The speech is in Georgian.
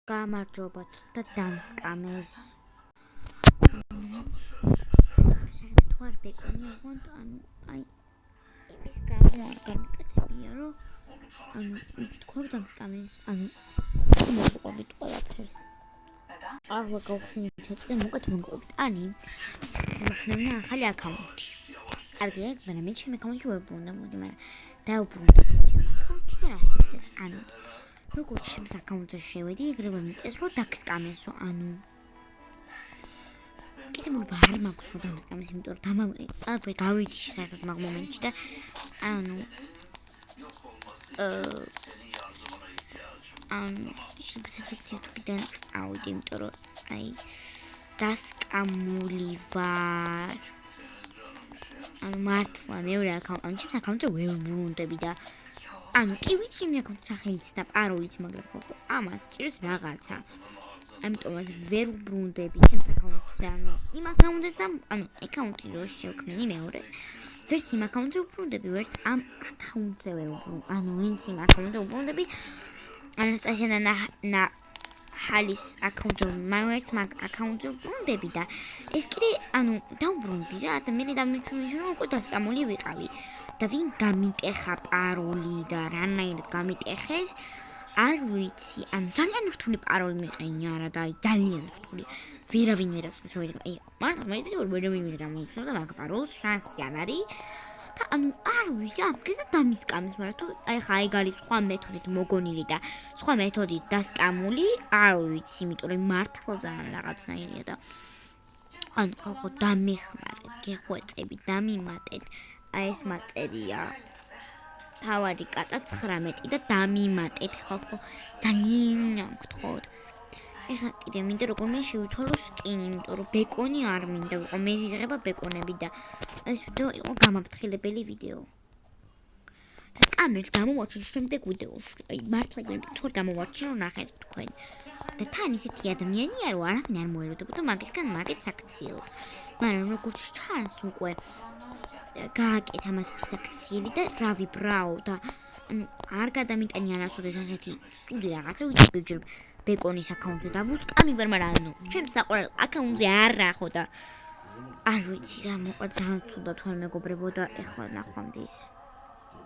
გამარჯობათ და დამსკამეს. თუ არ ბეკონი აღონთ, იმის გამო არ გამიკეთებია, რომ თქვა რომ დამსკამეს, მოყვებით ყველაფერს. ახლა გავხსენით და მოკეთ მოგყვებით. მოხსნებნა ახალი აკაუნტი. კარგი, მაგრამ მე ჩემ აკაუნტში ვერ ბრუნდა, მოდი, მაგრამ დაუბრუნდა ჩემ აკაუნტში და რა მიწეს, როგორც ჩემს აკაუნტზე შევედი, ეგრევე მიწეს, რომ დაგსკამესო, კეთილობა არ მაქვს რომ დამსკამეს, იმიტომ რომ ყველაფერი გავიჩი საერთოდ მაგ მომენტში და შეფასებიდან წავიდი, იმიტომ რომ დასკამული ვარ. მართლა მეორე აკაუნტი, ჩემს აკაუნტზე ვერ ბრუნდები და კი ვიცი იმ აკაუნტის სახელიც და პაროლიც, მაგრამ ხო ამას ჭირს რაღაცა. ამიტომაც ვერ ბრუნდები ჩემს აკაუნტზე, იმ აკაუნტზე და აკაუნტი რო შევქმნი მეორე. ვერც იმ აკაუნტზე უბრუნდები, ვერც ამ აკაუნტზე ვერ უბრუნდები. ვინც იმ აკაუნტზე უბრუნდები, ანასტასია და ჰალის აკაუნტზე, ვერც მაგ აკაუნტზე უბრუნდები და ეს კიდე დაუბრუნდი რა და მე დამიჩვენე რომ უკვე დასკამული ვიყავი. და ვინ გამიტეხა პაროლი და რანაირად გამიტეხეს, არ ვიცი, ძალიან რთული პაროლი მეყენია რა და ძალიან რთული. ვერავინ ვერასდროს ვერ მართლა მე ვერავინ ვერ გამოიცნობდა მაგ პაროლს, შანსი არ არის. და არ ვიცი, ამგეზე დამისკამეს, მაგრამ თუ ხა ეგ არის სხვა მეთოდით მოგონილი და სხვა მეთოდით დასკამული, არ ვიცი, იმიტომ რომ მართლა ძალიან რაღაცნაირია და ხალხო დამეხმარეთ, გეხვეწები, დამიმატეთ. ეს მაწერია თავარი კატა 19 და დამიმატეთ ხალხო ძალიან გთხოვთ. ეხლა კიდე მინდა როგორმე შევიცვალო სკინი, იმიტომ რომ ბეკონი არ მინდა ვიყო, მეზიზღება ბეკონები და ეს ვიდეო იყო გამაფრთხილებელი ვიდეო. და სკამერს გამოვაჩინე შემდეგ ვიდეოში. მართლა თუ არ გამოვაჩინე, ნახეთ თქვენ. და თან ისეთი ადამიანია, რომ არაფინ არ მოეროდებოდა მაგისგან მაგეთ საქციელს. მაგრამ როგორც ჩანს უკვე გააკეთა მასეთი საქციელი და რა ვიბრაო და არ გადამიტანი არასოდეს ასეთი სტუდი რაღაცა ვიჭირებ ბეკონის აკაუნტზე და ვუსკამი ვერ, მაგრამ ჩემს საყვარელ აკაუნტზე არა ხო და არ ვიცი რა მოყვა ძალიან ცუდა თუ არ მეგობრებო და ეხლა ნახვამდის.